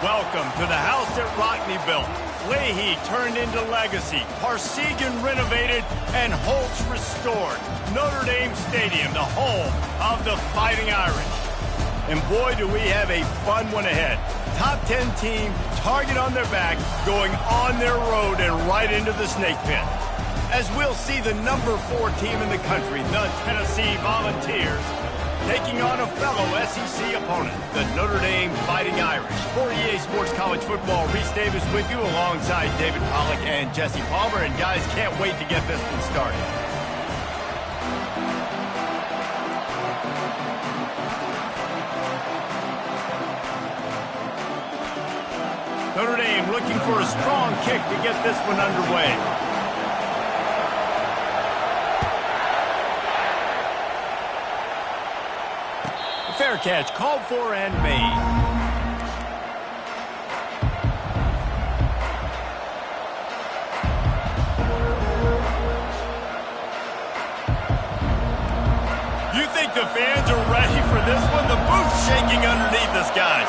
Welcome to the house that Rockne built. Leahy turned into legacy, Parsegan renovated, and Holtz restored. Notre Dame Stadium, the home of the Fighting Irish. And boy, do we have a fun one ahead. Top 10 team, target on their back, going on their road and right into the snake pit. As we'll see the number 4 team in the country, the Tennessee Volunteers, taking on a fellow SEC opponent, the Notre Dame Fighting Irish. For EA Sports College Football, Reese Davis with you alongside David Pollack and Jesse Palmer. And guys, can't wait to get this one started. Notre Dame looking for a strong kick to get this one underway. Fair catch, called for and made. You think the fans are ready for this one? The booth's shaking underneath us, guys.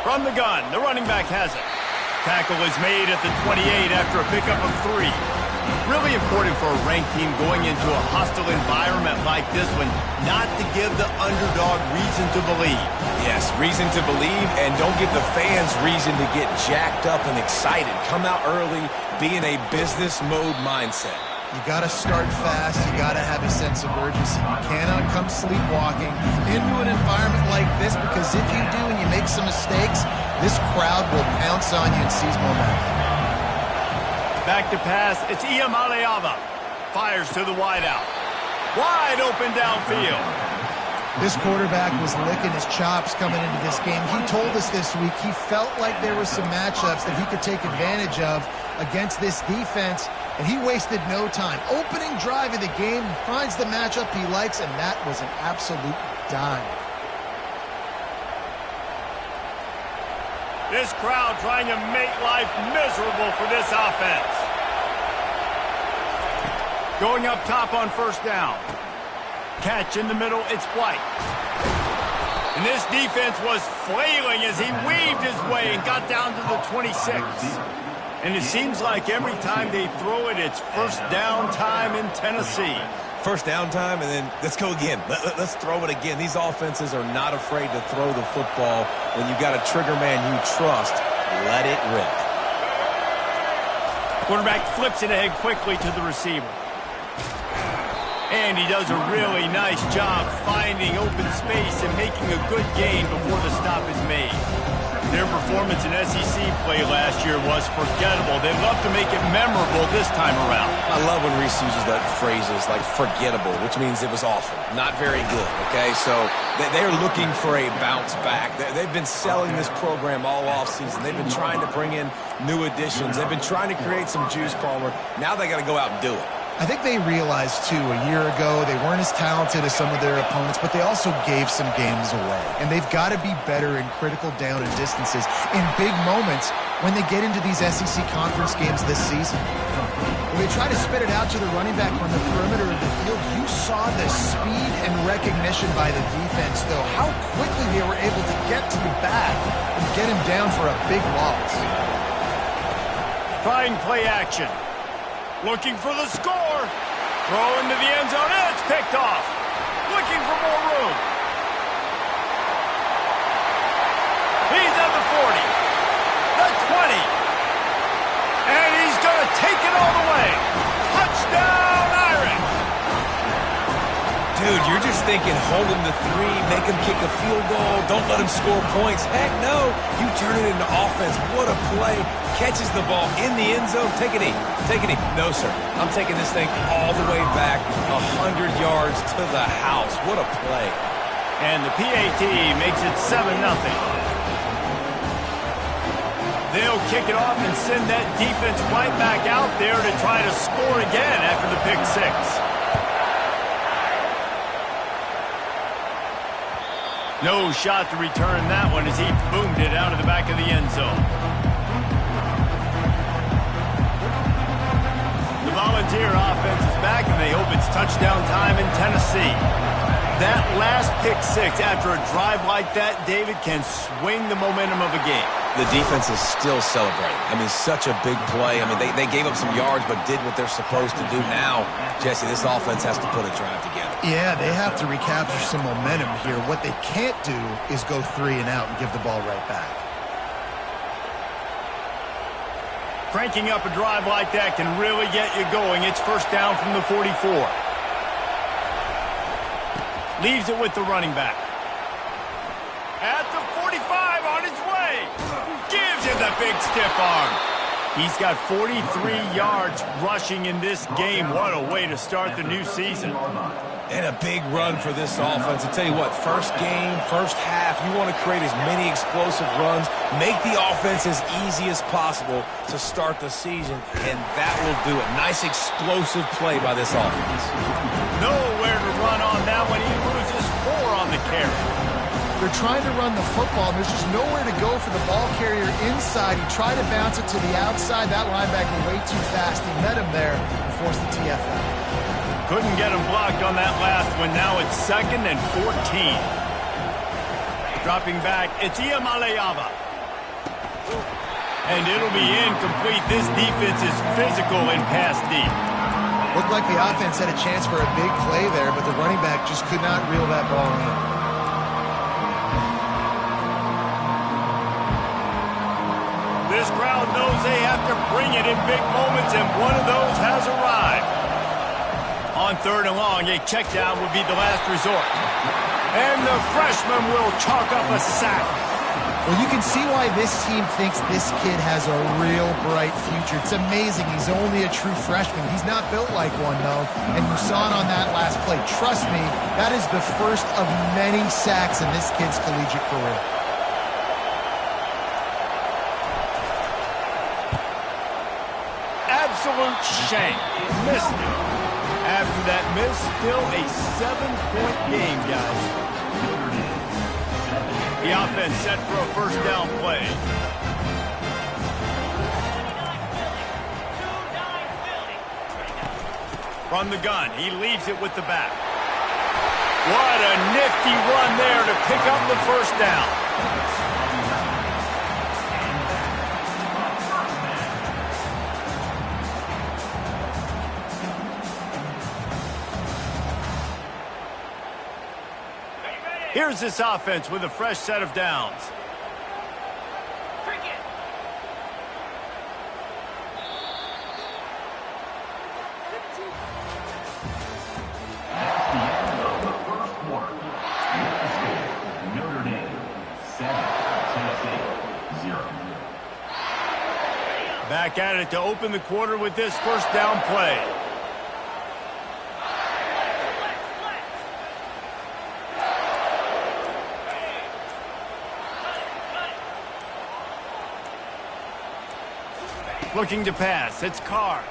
From the gun, the running back has it. Tackle is made at the 28 after a pickup of 3. Really important for a ranked team going into a hostile environment like this one, not to give the underdog reason to believe. Yes, reason to believe, and don't give the fans reason to get jacked up and excited. Come out early, be in a business mode mindset. You got to start fast. You got to have a sense of urgency. You cannot come sleepwalking into an environment like this, because if you do and you make some mistakes, this crowd will pounce on you and seize momentum. Back to pass, it's Iamaleava. Fires to the wideout. Wide open downfield. This quarterback was licking his chops coming into this game. He told us this week he felt like there were some matchups that he could take advantage of against this defense, and he wasted no time. Opening drive of the game, finds the matchup he likes, and that was an absolute dime. This crowd trying to make life miserable for this offense. Going up top on first down. Catch in the middle, it's White. And this defense was flailing as he weaved his way and got down to the 26. And it seems like every time they throw it, it's first down time in Tennessee. First down time, and then let's go again. Let's throw it again. These offenses are not afraid to throw the football. When you've got a trigger man you trust, let it rip. Quarterback flips it ahead quickly to the receiver. And he does a really nice job finding open space and making a good gain before the stop is made. Their performance in SEC play last year was forgettable. They'd love to make it memorable this time around. I love when Reese uses that phrases like forgettable, which means it was awful, not very good, okay? So they're looking for a bounce back. They've been selling this program all offseason. They've been trying to bring in new additions. They've been trying to create some juice, Palmer. Now they got to go out and do it. I think they realized, too, a year ago they weren't as talented as some of their opponents, but they also gave some games away. And they've got to be better in critical down and distances in big moments when they get into these SEC conference games this season. When they try to spit it out to the running back on the perimeter of the field, you saw the speed and recognition by the defense, though, how quickly they were able to get to the back and get him down for a big loss. Trying play action. Looking for the score. Throw into the end zone, and it's picked off. Looking for more room. He's at the 40. The 20. And he's going to take it all the way. Touchdown, Irish. Dude, you're just thinking hold him to 3, make him kick a field goal, don't let him score points. Heck no, you turn it into offense. What a play. Catches the ball in the end zone. Take it in. Take it in. No, sir. I'm taking this thing all the way back 100 yards to the house. What a play. And the PAT makes it 7-0. They'll kick it off and send that defense right back out there to try to score again after the pick 6. No shot to return that one as he boomed it out of the back of the end zone. The Volunteer offense is back, and they hope it's touchdown time in Tennessee. That last pick six after a drive like that, David, can swing the momentum of a game. The defense is still celebrating. I mean, such a big play. I mean, they gave up some yards but did what they're supposed to do. Now, Jesse, this offense has to put a drive together. Yeah, they have to recapture some momentum here. What they can't do is go 3 and out and give the ball right back. Cranking up a drive like that can really get you going. It's first down from the 44. Leaves it with the running back. At the 45, on his way. Gives him the big stiff arm. He's got 43 yards rushing in this game. What a way to start the new season. And a big run for this offense. I tell you what, first game, first half, you want to create as many explosive runs, make the offense as easy as possible to start the season, and that will do it. Nice explosive play by this offense. Nowhere to run on that one. He loses 4 on the carry. They're trying to run the football, and there's just nowhere to go for the ball carrier inside. He tried to bounce it to the outside. That linebacker way too fast. He met him there and forced the TFL. Couldn't get him blocked on that last one. Now it's 2nd and 14. Dropping back, it's Iamaleava. And it'll be incomplete. This defense is physical and pass deep. Looked like the offense had a chance for a big play there, but the running back just could not reel that ball in. This crowd knows they have to bring it in big moments, and one of those has arrived. On 3rd and long, a check down would be the last resort. And the freshman will chalk up a sack. Well, you can see why this team thinks this kid has a real bright future. It's amazing. He's only a true freshman. He's not built like one, though. And you saw it on that last play. Trust me, that is the first of many sacks in this kid's collegiate career. Absolute shame. Missed it. After that miss, still a 7-point game, guys. The offense set for a first down play. From the gun, he leaves it with the back. What a nifty run there to pick up the first down. Here's this offense with a fresh set of downs. Notre Dame 7, Tennessee 0. Back at it to open the quarter with this first down play. Looking to pass. It's Carr.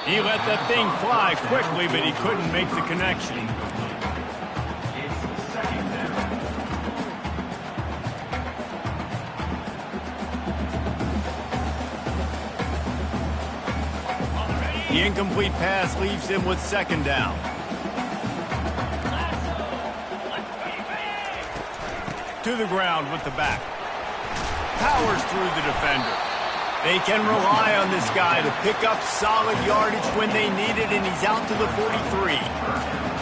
He let that thing fly quickly, but he couldn't make the connection. The incomplete pass leaves him with 2nd down. To the ground with the back. Powers through the defender. They can rely on this guy to pick up solid yardage when they need it, and he's out to the 43.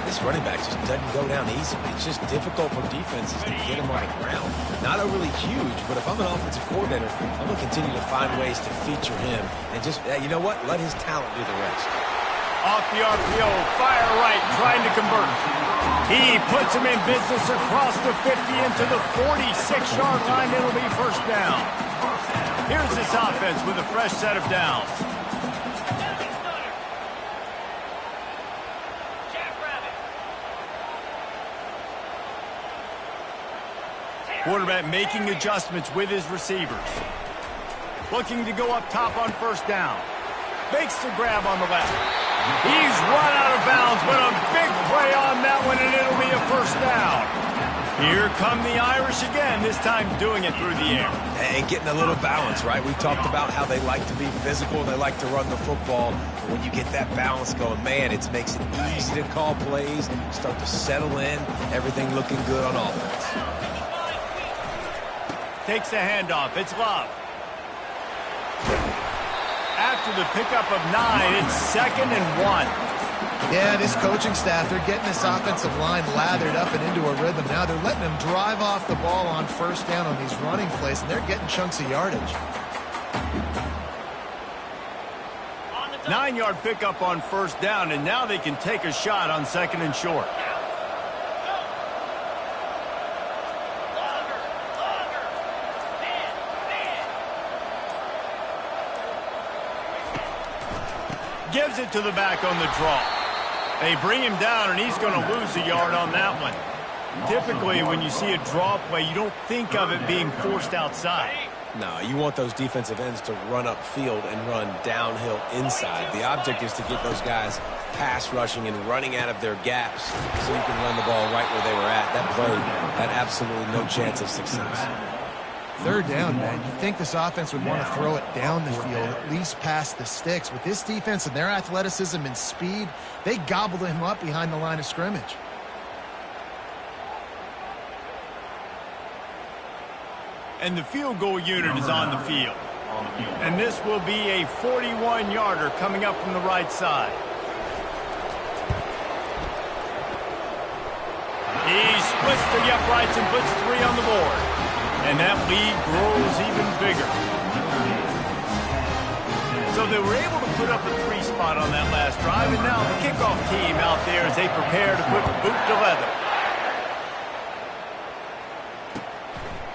This running back just doesn't go down easily. It's just difficult for defenses to get him on the ground. Not overly huge, but if I'm an offensive coordinator, I'm going to continue to find ways to feature him and just, you know what, let his talent do the rest. Off the RPO, fire right, trying to convert. He puts him in business across the 50 into the 46-yard line. It'll be first down. Here's this offense with a fresh set of downs. Quarterback making adjustments with his receivers. Looking to go up top on first down. Makes the grab on the left. He's run out of bounds, but a big play on that one, and it'll be a first down. Here come the Irish again, this time doing it through the air. And getting a little balance, right? We talked about how they like to be physical and they like to run the football. But when you get that balance going, man, it makes it easy to call plays, start to settle in, everything looking good on offense. Takes the handoff. It's Love. After the pickup of 9, it's 2nd and 1. Yeah, this coaching staff, they're getting this offensive line lathered up and into a rhythm. Now they're letting them drive off the ball on first down on these running plays, and they're getting chunks of yardage. 9-yard pickup on first down, and now they can take a shot on 2nd and short. Gives it to the back on the draw. They bring him down, and he's going to lose a yard on that one. Typically, when you see a draw play, you don't think of it being forced outside. No, you want those defensive ends to run upfield and run downhill inside. The object is to get those guys pass rushing and running out of their gaps so you can run the ball right where they were at. That play had absolutely no chance of success. 3rd down, man. You'd think this offense would want to throw it down the field, at least past the sticks. With this defense and their athleticism and speed, they gobbled him up behind the line of scrimmage. And the field goal unit is on the field. And this will be a 41-yarder coming up from the right side. He splits the uprights and puts 3 on the board. And that lead grows even bigger. So they were able to put up a 3 spot on that last drive, and now the kickoff team out there as they prepare to put boot to leather.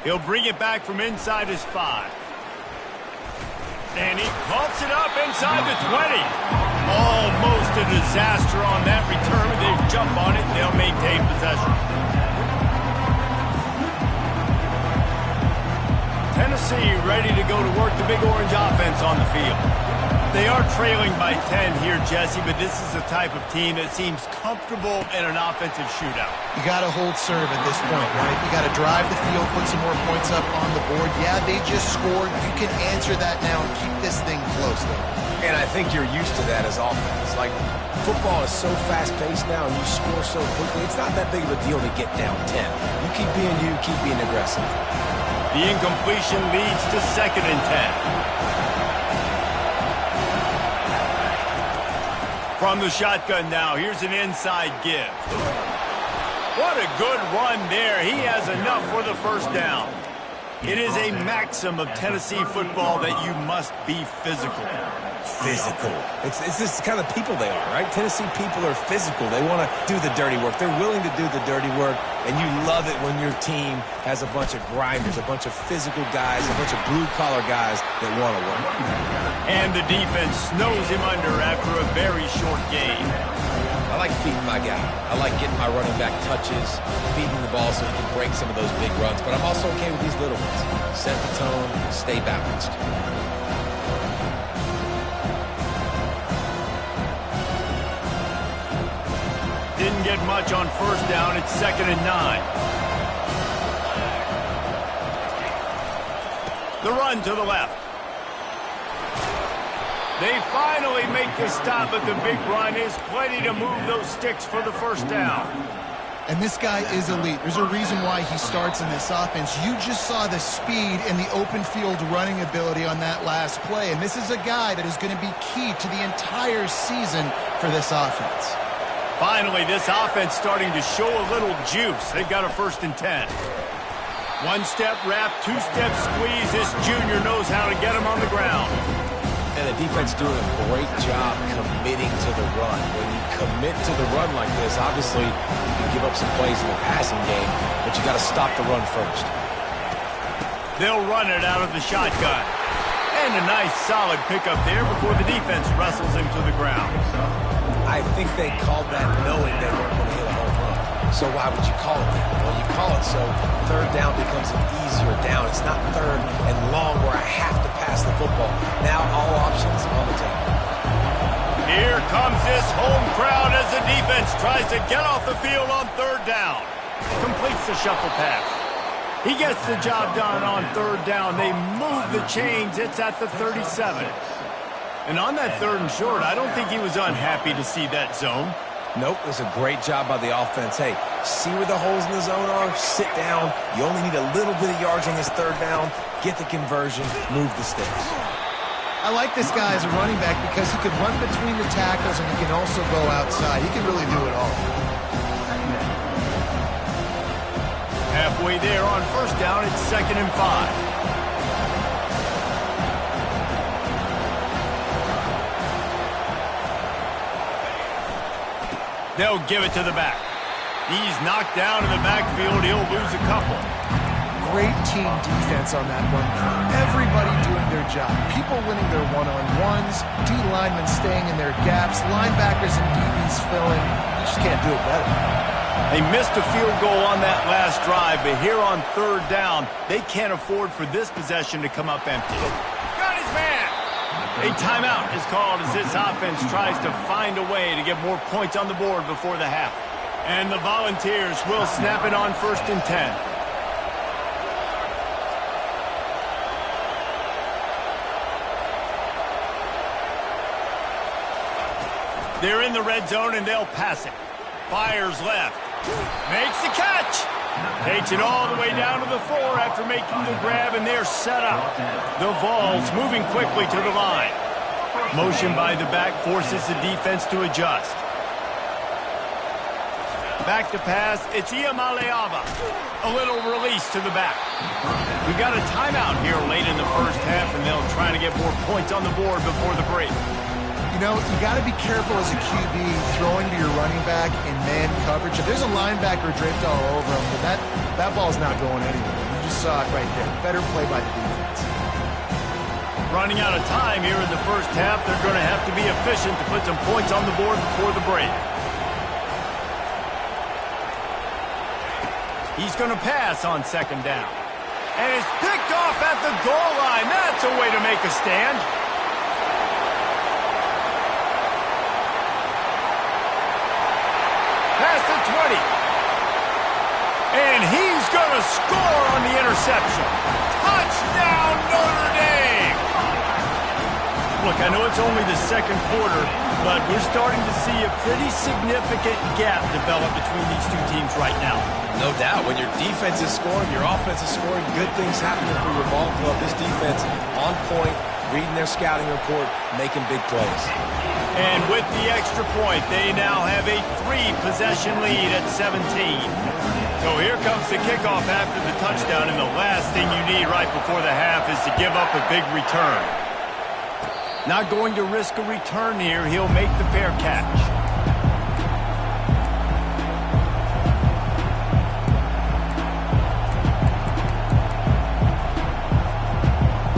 He'll bring it back from inside his 5. And he pumps it up inside the 20. Almost a disaster on that return. They jump on it, and they'll maintain possession. Tennessee ready to go to work the Big Orange offense on the field. They are trailing by 10 here, Jesse, but this is the type of team that seems comfortable in an offensive shootout. You got to hold serve at this point, right? You got to drive the field, put some more points up on the board. Yeah, they just scored. You can answer that now and keep this thing close, though. And I think you're used to that as offense. Like, football is so fast-paced now and you score so quickly, it's not that big of a deal to get down 10. You keep being aggressive. The incompletion leads to 2nd and 10. From the shotgun now, here's an inside give. What a good run there. He has enough for the first down. It is a maxim of Tennessee football that you must be physical. Physical. It's this kind of people they are, right? Tennessee people are physical. They want to do the dirty work. They're willing to do the dirty work, and you love it when your team has a bunch of grinders, a bunch of physical guys, a bunch of blue-collar guys that want to work. And the defense snows him under after a very short game. I like feeding my guy. I like getting my running back touches, feeding the ball so he can break some of those big runs, but I'm also okay with these little ones. Set the tone, stay balanced. Didn't get much on first down. It's 2nd and 9. The run to the left. They finally make the stop, but the big run is plenty to move those sticks for the first down. And this guy is elite. There's a reason why he starts in this offense. You just saw the speed and the open field running ability on that last play. And this is a guy that is going to be key to the entire season for this offense. Finally, this offense starting to show a little juice. They've got a 1st and 10. One-step wrap, two-step squeeze. This junior knows how to get him on the ground. And the defense doing a great job committing to the run. When you commit to the run like this, obviously you can give up some plays in the passing game, but you got to stop the run first. They'll run it out of the shotgun. And a nice solid pickup there before the defense wrestles him to the ground. I think they called that knowing they weren't going to hit a home run. So why would you call it that? Well, you call it so 3rd down becomes an easier down. It's not 3rd and long where I have to pass the football. Now all options on the table. Here comes this home crowd as the defense tries to get off the field on 3rd down. Completes the shuffle pass. He gets the job done on third down. They move the chains. It's at the 37. And on that 3rd and short, I don't think he was unhappy to see that zone. Nope, it was a great job by the offense. Hey, see where the holes in the zone are? Sit down. You only need a little bit of yards on this 3rd down. Get the conversion. Move the sticks. I like this guy as a running back because he can run between the tackles and he can also go outside. He can really do it all. Halfway there on 1st down, it's 2nd and 5. They'll give it to the back. He's knocked down in the backfield. He'll lose a couple. Great team defense on that one. Everybody doing their job. People winning their one-on-ones. D linemen staying in their gaps. Linebackers and DBs filling. You just can't do it better. They missed a field goal on that last drive, but here on 3rd down, they can't afford for this possession to come up empty. Got his man! A timeout is called as this offense tries to find a way to get more points on the board before the half. And the Volunteers will snap it on 1st and 10. They're in the red zone and they'll pass it. Fires left. Makes the catch. Takes it all the way down to the 4 after making the grab, and they're set up. The Vols moving quickly to the line. Motion by the back forces the defense to adjust. Back to pass. It's Iamaleava. A little release to the back. We got a timeout here late in the 1st half, and they'll try to get more points on the board before the break. You know, you got to be careful as a QB throwing to your running back in man coverage. If there's a linebacker draped all over him, then that ball's not going anywhere. You just saw it right there. Better play by the defense. Running out of time here in the 1st half. They're going to have to be efficient to put some points on the board before the break. He's going to pass on 2nd down. And it's picked off at the goal line. That's a way to make a stand. Past the 20. And he's going to score on the interception. Touchdown, Notre Dame! Look, I know it's only the 2nd quarter, but we're starting to see a pretty significant gap develop between these two teams right now. No doubt. When your defense is scoring, your offense is scoring, good things happening for your ball club. This defense on point, reading their scouting report, making big plays. And with the extra point, they now have a 3-possession lead at 17. So here comes the kickoff after the touchdown, and the last thing you need right before the half is to give up a big return. Not going to risk a return here. He'll make the fair catch.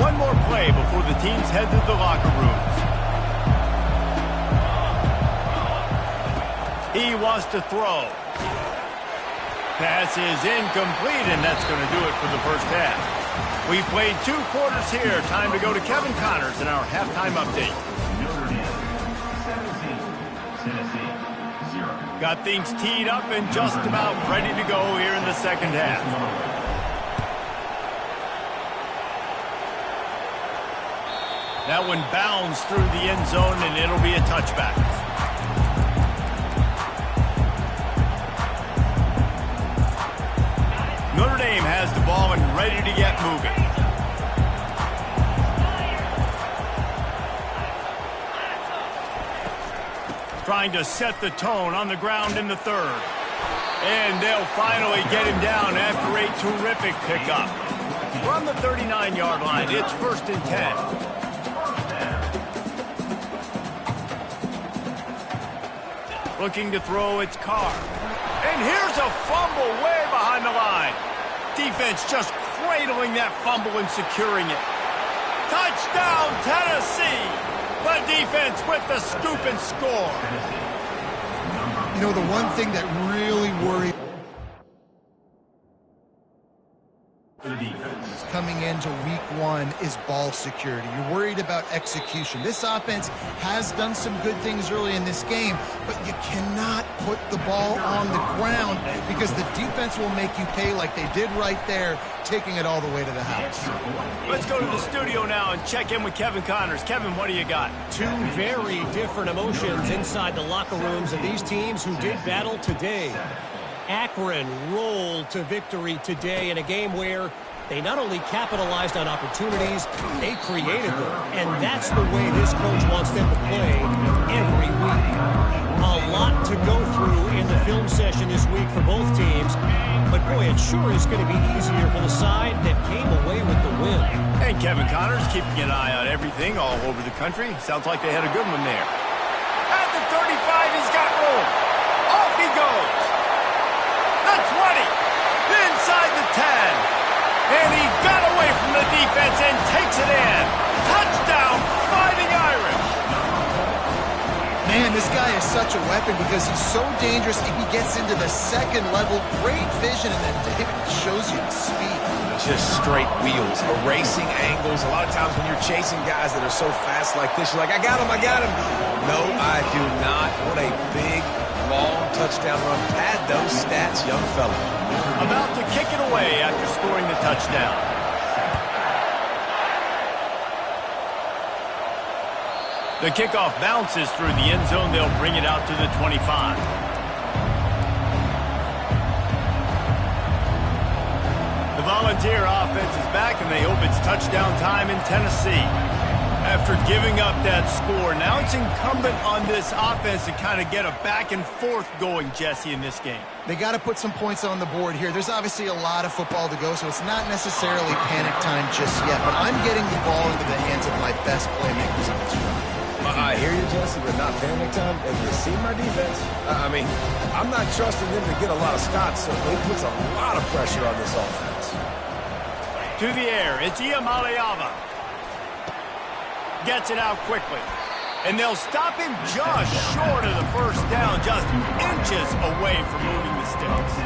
One more play before the teams head to the locker rooms. He wants to throw. Pass is incomplete, and that's going to do it for the 1st half. We've played 2 quarters here. Time to go to Kevin Connors in our halftime update. Notre Dame 17, Tennessee 0. Got things teed up and just about ready to go here in the 2nd half. That one bounds through the end zone, and it'll be a touchback. Notre Dame has the ball and ready to get moving. Trying to set the tone on the ground in the 3rd. And they'll finally get him down after a terrific pickup. From the 39-yard line, it's 1st and 10. Looking to throw, it's Carr. And here's a fumble way behind the line. Defense just cradling that fumble and securing it. Touchdown, Tennessee! The defense with the scoop and score. You know, the one thing that really worries For the defense, coming into week one is ball security. You're worried about execution. This offense has done some good things early in this game, but you cannot put the ball on the ground because the defense will make you pay like they did right there, taking it all the way to the house. Let's go to the studio now and check in with Kevin Connors. Kevin, what do you got? Two very different emotions inside the locker rooms of these teams who did battle today. Akron rolled to victory today in a game where they not only capitalized on opportunities, they created them. And that's the way this coach wants them to play every week. A lot to go through in the film session this week for both teams. But, boy, it sure is going to be easier for the side that came away with the win. And Kevin Connors keeping an eye on everything all over the country. Sounds like they had a good one there. At the 35, he's got room. Off he goes. The 20. Inside the 10. And he got away from the defense and takes it in. Touchdown, Fighting Irish. Man, this guy is such a weapon because he's so dangerous. If he gets into the second level, great vision, and then David shows you the speed. Just straight wheels, erasing angles. A lot of times when you're chasing guys that are so fast like this, you're like, I got him. No, I do not. What a big, long touchdown run. Pad those stats, young fella. About to kick it away after scoring the touchdown. The kickoff bounces through the end zone. They'll bring it out to the 25. The Volunteer offense is back, and they hope it's touchdown time in Tennessee. After giving up that score, now it's incumbent on this offense to kind of get a back and forth going, Jesse, in this game. They got to put some points on the board here. There's obviously a lot of football to go, so it's not necessarily panic time just yet, but I'm getting the ball into the hands of my best playmakers on this run. I hear you, Jesse, but not panic time. Have you seen my defense? I mean, I'm not trusting them to get a lot of stops, so it puts a lot of pressure on this offense. To the air, it's Iamaleava. Gets it out quickly. And they'll stop him just short of the first down, just inches away from moving the sticks.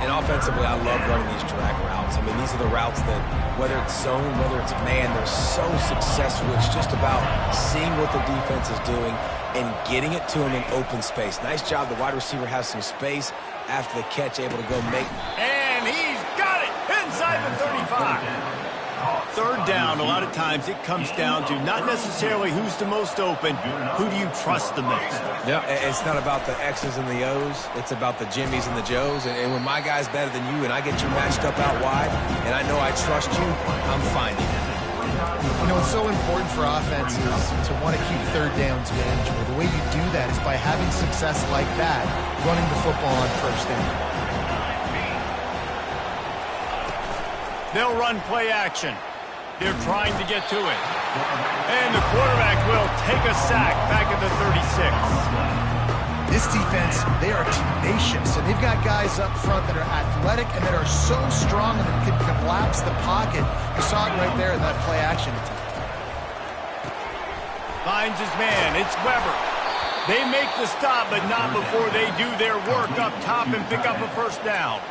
And offensively, I love running these drag routes. I mean, these are the routes that, whether it's zone, whether it's man, they're so successful. It's just about seeing what the defense is doing and getting it to him in open space. Nice job. The wide receiver has some space after the catch, able to go make. And he's got it inside the 35. Third down, a lot of times it comes down to not necessarily who's the most open, who do you trust the most? Yeah, it's not about the X's and the O's. It's about the Jimmies and the Joes. And when my guy's better than you and I get you matched up out wide and I know I trust you, I'm finding it. You know, it's so important for offenses to want to keep third downs manageable. The way you do that is by having success like that, running the football on first down. They'll run play action. They're trying to get to it. And the quarterback will take a sack back at the 36. This defense, they are tenacious, and they've got guys up front that are athletic and that are so strong and that can collapse the pocket. You saw it right there in that play action attempt. Finds his man. It's Weber. They make the stop, but not before they do their work up top and pick up a first down.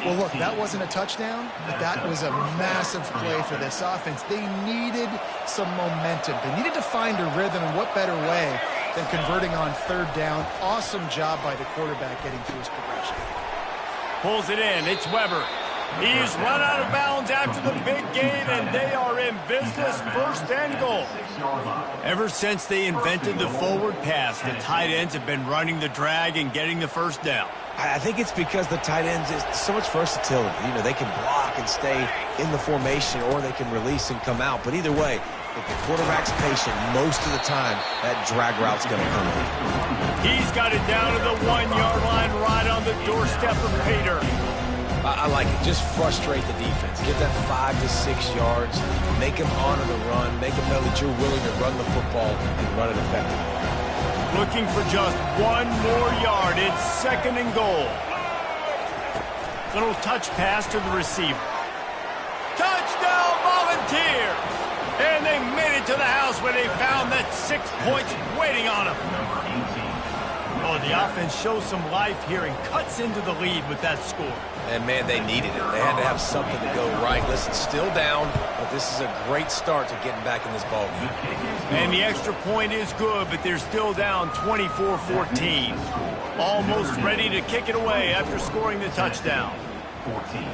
Well, look, that wasn't a touchdown, but that was a massive play for this offense. They needed some momentum. They needed to find a rhythm, and what better way than converting on third down. Awesome job by the quarterback getting through his progression. Pulls it in. It's Weber. He's run out of bounds after the big gain, and they are in business, first and goal. Ever since they invented the forward pass, the tight ends have been running the drag and getting the first down. I think it's because the tight ends is so much versatility. You know, they can block and stay in the formation, or they can release and come out. But either way, if the quarterback's patient, most of the time, that drag route's going to come in. He's got it down to the 1-yard line, right on the doorstep of Pater. I like it. Just frustrate the defense. Get that 5 to 6 yards. Make them honor the run. Make them know that you're willing to run the football and run it effectively. Looking for just one more yard. It's second and goal. Little touch pass to the receiver. Touchdown, Volunteers! And they made it to the house where they found that 6 points waiting on them. Oh, Oh, the offense shows some life here and cuts into the lead with that score. And, man, they needed it. They had to have something to go right. Listen, still down, but this is a great start to getting back in this ballgame. And the extra point is good, but they're still down 24-14. Almost ready to kick it away after scoring the touchdown. 14.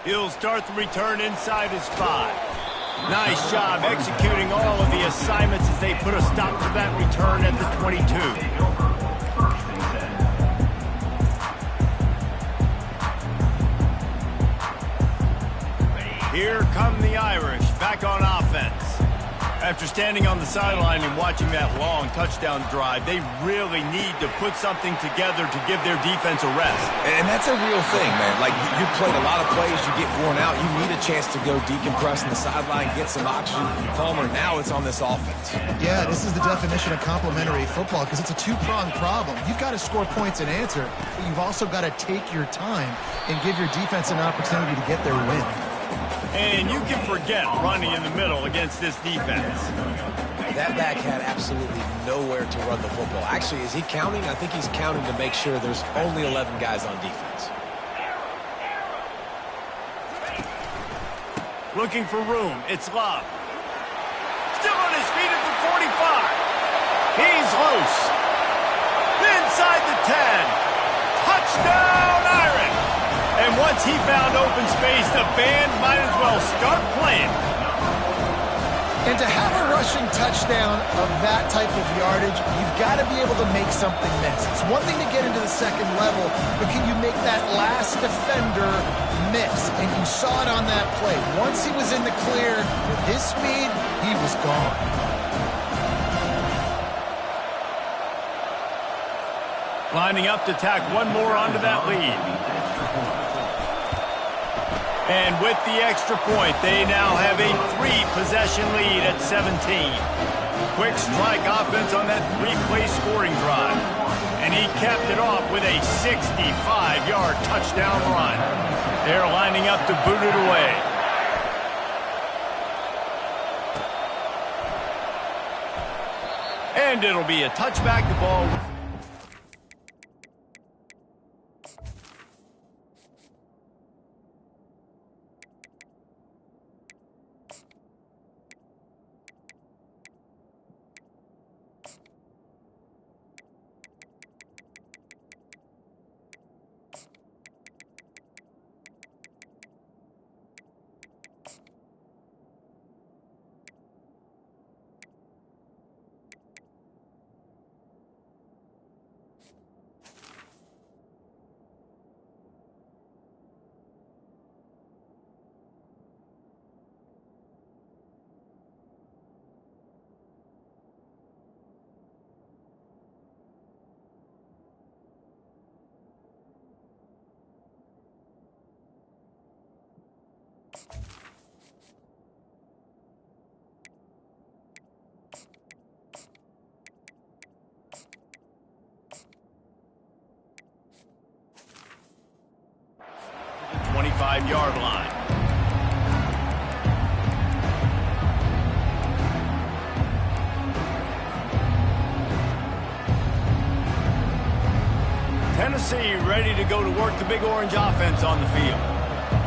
He'll start the return inside his 5. Nice job executing all of the assignments as they put a stop to that return at the 22. Here come the Irish back on offense. After standing on the sideline and watching that long touchdown drive, they really need to put something together to give their defense a rest. And that's a real thing, man. Like, you played a lot of plays, you get worn out, you need a chance to go decompress on the sideline, get some oxygen. Palmer, now it's on this offense. Yeah, this is the definition of complementary football because it's a two-pronged problem. You've got to score points and answer, but you've also got to take your time and give your defense an opportunity to get their win. And you can forget running in the middle against this defense. That back had absolutely nowhere to run the football. Actually, is he counting? I think he's counting to make sure there's only 11 guys on defense. Looking for room. It's Love. Still on his feet at the 45. He's loose. Inside the 10. Touchdown, Irish. And once he found open space, the band might as well start playing. And to have a rushing touchdown of that type of yardage, you've got to be able to make something miss. It's one thing to get into the second level, but can you make that last defender miss? And you saw it on that play. Once he was in the clear, with his speed, he was gone. Lining up to tack one more onto that lead. And with the extra point, they now have a 3-possession lead at 17. Quick strike offense on that 3-play scoring drive. And he capped it off with a 65-yard touchdown run. They're lining up to boot it away. And it'll be a touchback to ball. The 25-yard line. Tennessee ready to go to work the Big Orange offense on the field.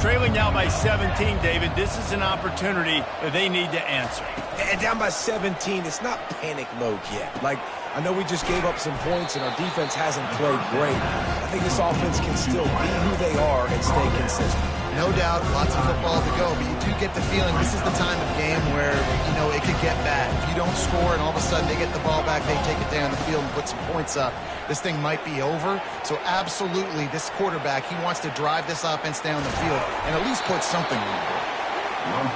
Trailing now by 17, David. This is an opportunity that they need to answer. And down by 17, it's not panic mode yet. Like, I know we just gave up some points and our defense hasn't played great. I think this offense can still be who they are and stay consistent. No doubt, lots of football to go, but you do get the feeling this is the time of game where, you know, it could get bad. If you don't score and all of a sudden they get the ball back, they take it down the field and put some points up, this thing might be over. So absolutely, this quarterback, he wants to drive this offense down the field and at least put something on the board.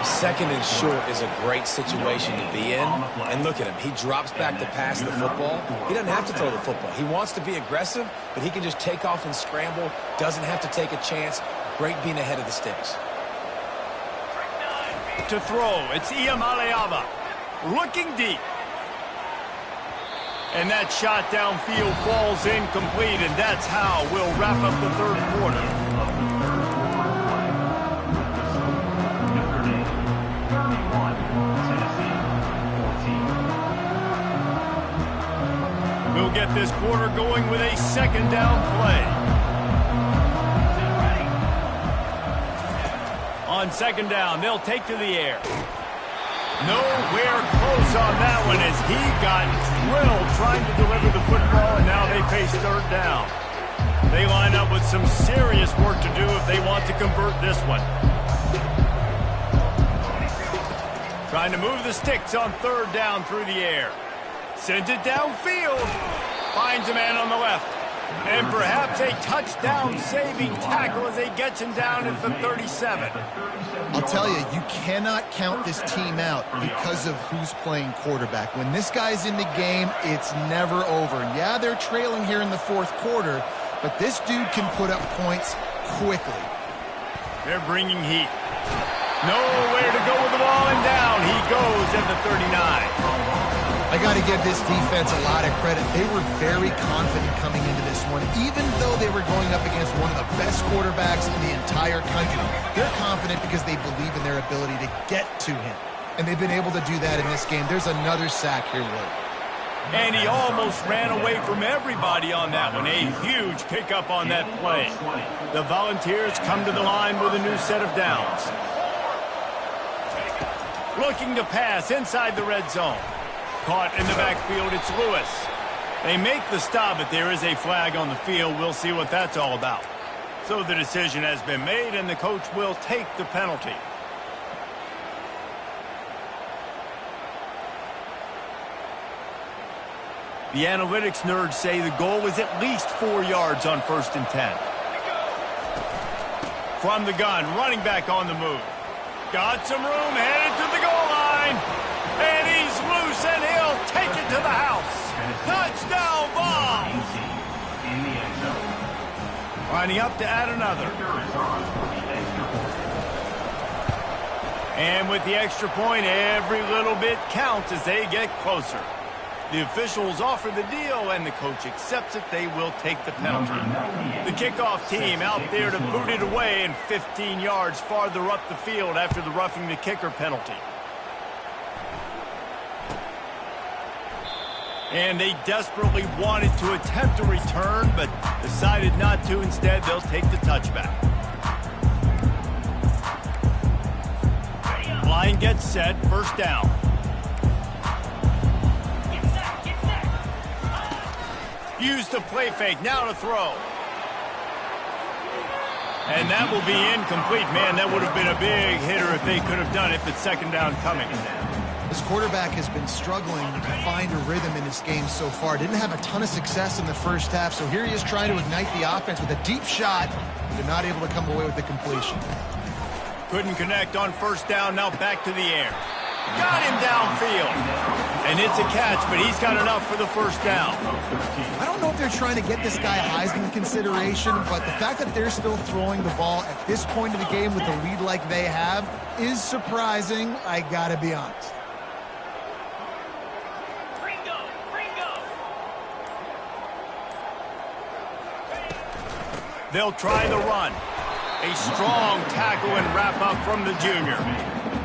Second and short is a great situation to be in. And look at him. He drops back to pass the football. He doesn't have to throw the football. He wants to be aggressive, but he can just take off and scramble. Doesn't have to take a chance. Great being ahead of the sticks. To throw, it's Iamaleava. Looking deep. And that shot downfield falls incomplete, and that's how we'll wrap up the third quarter. get this quarter going with a second down play. On second down, they'll take to the air. Nowhere close on that one as he got drilled trying to deliver the football, and now they face third down. They line up with some serious work to do if they want to convert this one. Trying to move the sticks on third down through the air. Sends it downfield. Finds a man on the left. And perhaps a touchdown-saving tackle as he gets him down at the 37. I'll tell you, you cannot count this team out because of who's playing quarterback. When this guy's in the game, it's never over. And yeah, they're trailing here in the fourth quarter, but this dude can put up points quickly. They're bringing heat. Nowhere to go with the ball, and down he goes at the 39. I got to give this defense a lot of credit. They were very confident coming into this one, even though they were going up against one of the best quarterbacks in the entire country. They're confident because they believe in their ability to get to him, and they've been able to do that in this game. There's another sack here, Will. And he almost ran away from everybody on that one. A huge pickup on that play. The Volunteers come to the line with a new set of downs. Looking to pass inside the red zone. Caught in the backfield, it's Lewis. They make the stop, but there is a flag on the field. We'll see what that's all about. So the decision has been made, and the coach will take the penalty. The analytics nerds say the goal is at least 4 yards on 1st and 10. From the gun, running back on the move. Got some room, headed to the goal line. And he's loose, and he'll take it to the house. Touchdown ball. Lining up to add another. And with the extra point, every little bit counts as they get closer. The officials offer the deal, and the coach accepts it. They will take the penalty. The kickoff team out there to boot it away and 15 yards farther up the field after the roughing the kicker penalty. And they desperately wanted to attempt a return, but decided not to. Instead, they'll take the touchback. Line gets set, first down. Used the play fake, now to throw. And that will be incomplete. Man, that would have been a big hitter if they could have done it, but second down coming. This quarterback has been struggling to find a rhythm in this game so far. Didn't have a ton of success in the first half, so here he is trying to ignite the offense with a deep shot. They're not able to come away with the completion. Couldn't connect on first down, now back to the air. Got him downfield. And it's a catch, but he's got enough for the first down. I don't know if they're trying to get this guy Heisman consideration, but the fact that they're still throwing the ball at this point of the game with a lead like they have is surprising, I gotta be honest. They'll try the run. A strong tackle and wrap up from the junior.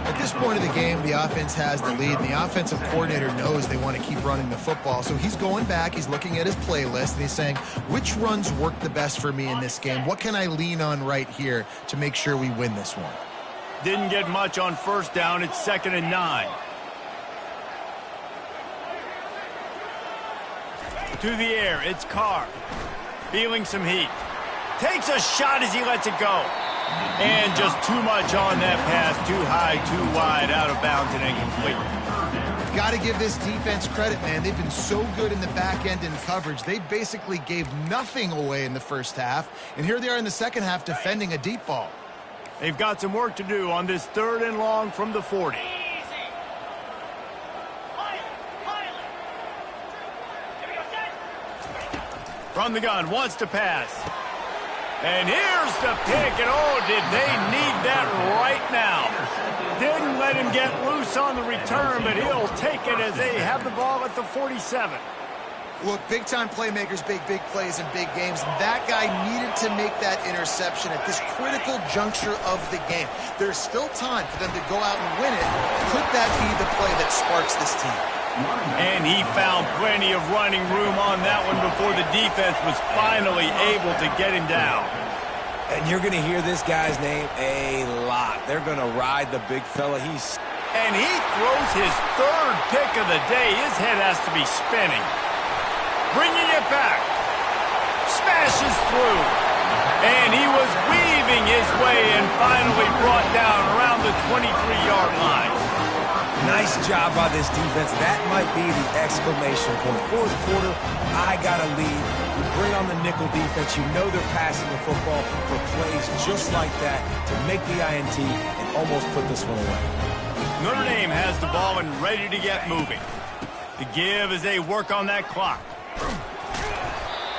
At this point of the game, the offense has the lead, and the offensive coordinator knows they want to keep running the football. So he's going back, he's looking at his playlist, and he's saying, which runs work the best for me in this game? What can I lean on right here to make sure we win this one? Didn't get much on first down. It's 2nd and 9. To the air, it's Carr. Feeling some heat. Takes a shot as he lets it go. And just too much on that pass. Too high, too wide, out of bounds, and incomplete. Got to give this defense credit, man. They've been so good in the back end in coverage. They basically gave nothing away in the first half. And here they are in the second half defending a deep ball. They've got some work to do on this 3rd and long from the 40. From the gun, wants to pass. And here's the pick, and oh, did they need that right now. Didn't let him get loose on the return, but he'll take it as they have the ball at the 47. Look, big-time playmakers make big plays in big games. That guy needed to make that interception at this critical juncture of the game. There's still time for them to go out and win it. Could that be the play that sparks this team? And he found plenty of running room on that one before the defense was finally able to get him down. And you're going to hear this guy's name a lot. They're going to ride the big fella. And he throws his third pick of the day. His head has to be spinning. Bringing it back. Smashes through. And he was weaving his way and finally brought down around the 23-yard line. Nice job by this defense. That might be the exclamation point. Fourth quarter, I got a lead. You bring on the nickel defense. You know they're passing the football for plays just like that to make the INT and almost put this one away. Notre Dame has the ball and ready to get moving. The give as they work on that clock.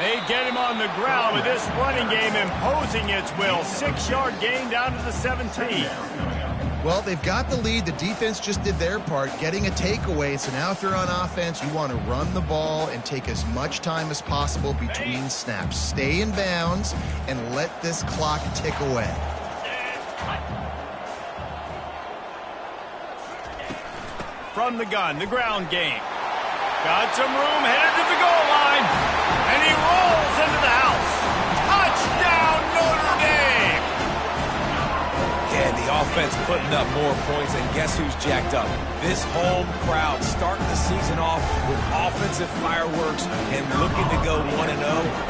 They get him on the ground with this running game imposing its will. 6-yard gain down to the 17. Well, they've got the lead. The defense just did their part, getting a takeaway. So now if you're on offense, you want to run the ball and take as much time as possible between snaps. Stay in bounds and let this clock tick away. From the gun, the ground game. Got some room, headed to the goal line. And he rolls into the house. Touchdown, Notre Dame! And the offense putting up more points, and guess who's jacked up? This home crowd starting the season off with offensive fireworks and looking to go 1-0.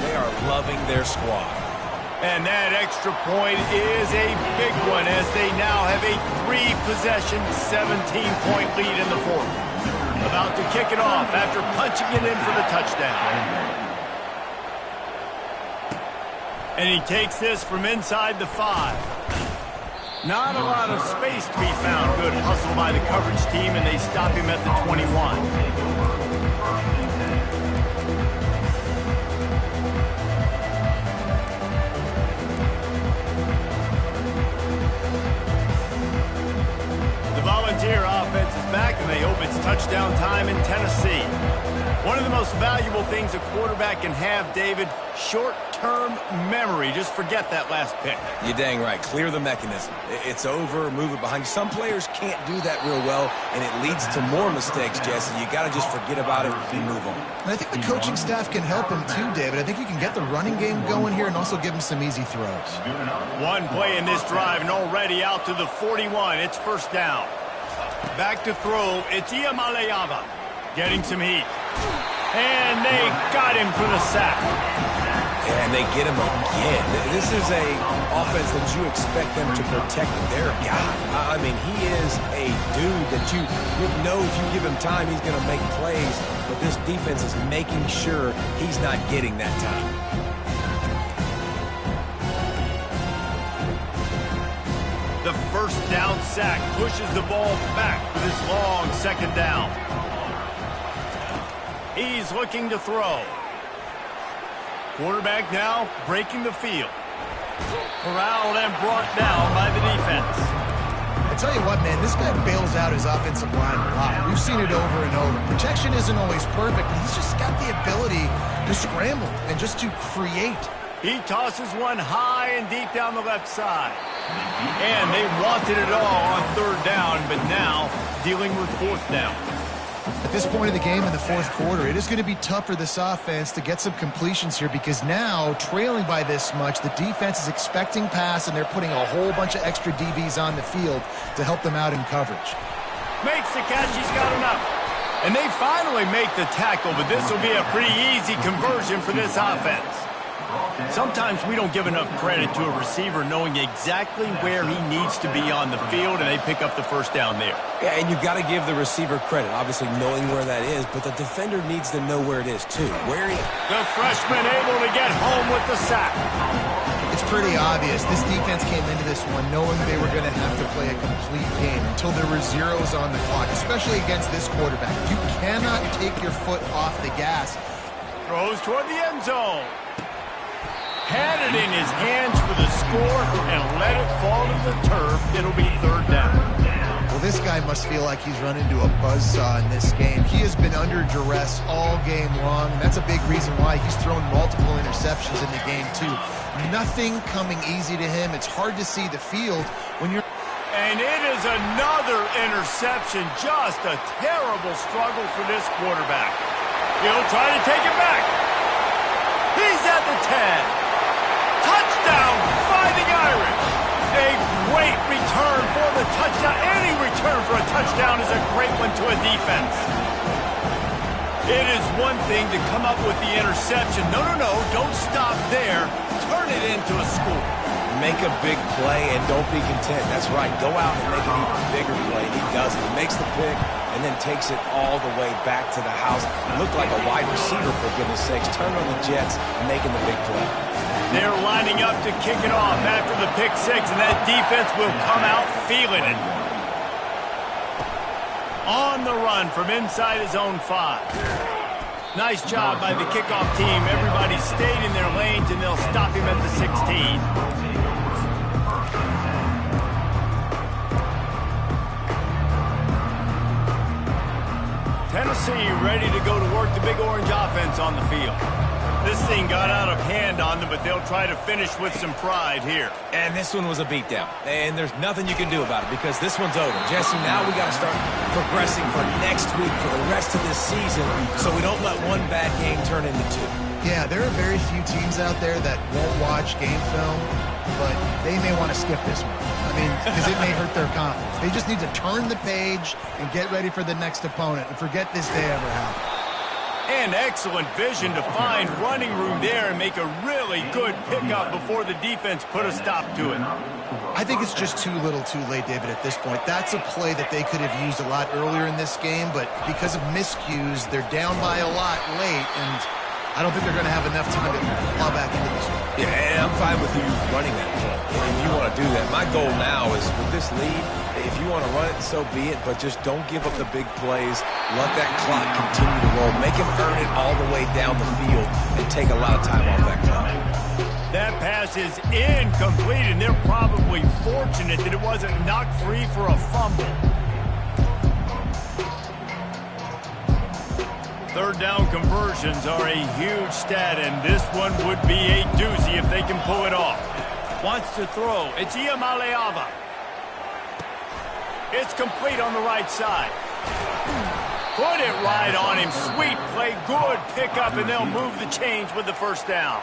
They are loving their squad. And that extra point is a big one as they now have a 3-possession, 17-point lead in the fourth. About to kick it off after punching it in for the touchdown. And he takes this from inside the 5. Not a lot of space to be found. Good hustle by the coverage team, and they stop him at the 21. The Volunteer offense is back, and they hope it's touchdown time in Tennessee. One of the most valuable things a quarterback can have, David, short-term memory. Just forget that last pick. You're dang right. Clear the mechanism. It's over, move it behind you. Some players can't do that real well, and it leads to more mistakes, Jesse. You got to just forget about it and move on. And I think the coaching staff can help him too, David. I think you can get the running game going here and also give him some easy throws. One play in this drive and already out to the 41. It's first down. Back to throw. It's Iamaleava getting some heat. And they got him for the sack. And they get him again. This is a offense that you expect them to protect their guy. I mean, he is a dude that you know if you give him time, he's going to make plays. But this defense is making sure he's not getting that time. The first down sack pushes the ball back for this long second down. He's looking to throw. Quarterback now breaking the field. Corralled and brought down by the defense. I tell you what, man, this guy bails out his offensive line a lot. We've seen it over and over. Protection isn't always perfect, but he's just got the ability to scramble and just to create. He tosses one high and deep down the left side. And they wanted it all on third down, but now dealing with fourth down. At this point of the game in the fourth quarter, it is going to be tough for this offense to get some completions here because now, trailing by this much, the defense is expecting pass, and they're putting a whole bunch of extra DBs on the field to help them out in coverage. Makes the catch. He's got enough. And they finally make the tackle, but this will be a pretty easy conversion for this offense. Sometimes we don't give enough credit to a receiver knowing exactly where he needs to be on the field, and they pick up the first down there. Yeah, and you've got to give the receiver credit, obviously knowing where that is, but the defender needs to know where it is, too. The freshman able to get home with the sack. It's pretty obvious. This defense came into this one knowing they were going to have to play a complete game until there were zeros on the clock, especially against this quarterback. You cannot take your foot off the gas. Throws toward the end zone. Had it in his hands for the score and let it fall to the turf. It'll be third down. Well, this guy must feel like he's run into a buzzsaw in this game. He has been under duress all game long, and that's a big reason why he's thrown multiple interceptions in the game, too. Nothing coming easy to him. It's hard to see the field when you're... And it is another interception. Just a terrible struggle for this quarterback. He'll try to take it back. He's at the 10. Touchdown, Fighting Irish. A great return for the touchdown. Any return for a touchdown is a great one to a defense. It is one thing to come up with the interception. No, don't stop there. Turn it into a score. Make a big play and don't be content. That's right. Go out and make an even bigger play. He does it. He makes the pick and then takes it all the way back to the house. Looked like a wide receiver, for goodness sakes. Turn on the Jets and making the big play. They're lining up to kick it off after the pick six, and that defense will come out feeling it. On the run from inside his own 5. Nice job by the kickoff team. Everybody stayed in their lanes, and they'll stop him at the 16. Tennessee ready to go to work the Big Orange offense on the field. This thing got out of hand on them, but they'll try to finish with some pride here. And this one was a beatdown. And there's nothing you can do about it because this one's over. Jesse, now we got to start progressing for next week for the rest of this season so we don't let one bad game turn into 2. Yeah, there are very few teams out there that won't watch game film, but they may want to skip this one. I mean, because it may hurt their confidence. They just need to turn the page and get ready for the next opponent and forget this day ever happened. And excellent vision to find running room there and make a really good pickup before the defense put a stop to it. I think it's just too little too late, David, at this point. That's a play that they could have used a lot earlier in this game, but because of miscues, they're down by a lot late, and I don't think they're going to have enough time to claw back into this one. Yeah, and I'm fine with you running that play. If you want to do that. My goal now is with this lead, if you want to run it, so be it, but just don't give up the big plays. Let that clock continue to roll. Make him earn it all the way down the field and take a lot of time off that clock. That pass is incomplete, and they're probably fortunate that it wasn't knocked free for a fumble. Third down conversions are a huge stat, and this one would be a doozy if they can pull it off. Wants to throw. It's Iamaleava. It's complete on the right side. Put it right on him. Sweet play. Good pickup, and they'll move the chains with the first down.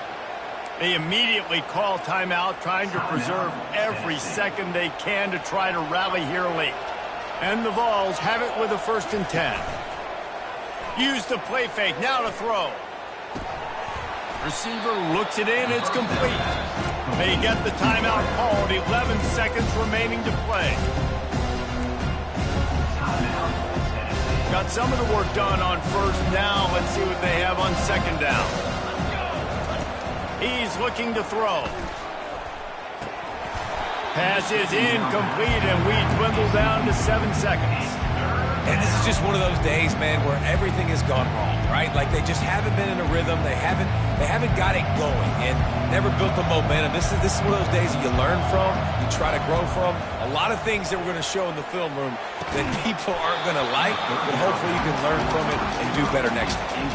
They immediately call timeout, trying to preserve every second they can to try to rally here late. And the Vols have it with a 1st and 10. Use the play fake. Now to throw. Receiver looks it in. It's complete. They get the timeout called. 11 seconds remaining to play. Got some of the work done on first down. Let's see what they have on second down. He's looking to throw. Pass is incomplete, and we dwindle down to 7 seconds. And this is just one of those days, man, where everything has gone wrong, right? Like they just haven't been in a rhythm. They haven't got it going and never built the momentum. This is one of those days that you learn from, you try to grow from. A lot of things that we're going to show in the film room that people aren't going to like, but hopefully you can learn from it and do better next time.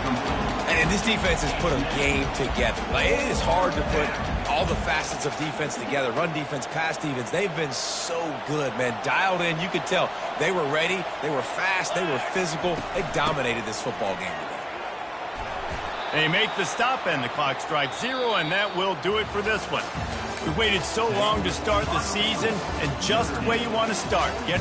And this defense has put a game together. Like, it is hard to put all the facets of defense together. Run defense, pass defense. They've been so good, man. Dialed in. You could tell they were ready. They were fast. They were physical. They dominated this football game today. They make the stop, and the clock strikes 0, and that will do it for this one. We waited so long to start the season, and just the way you want to start. Get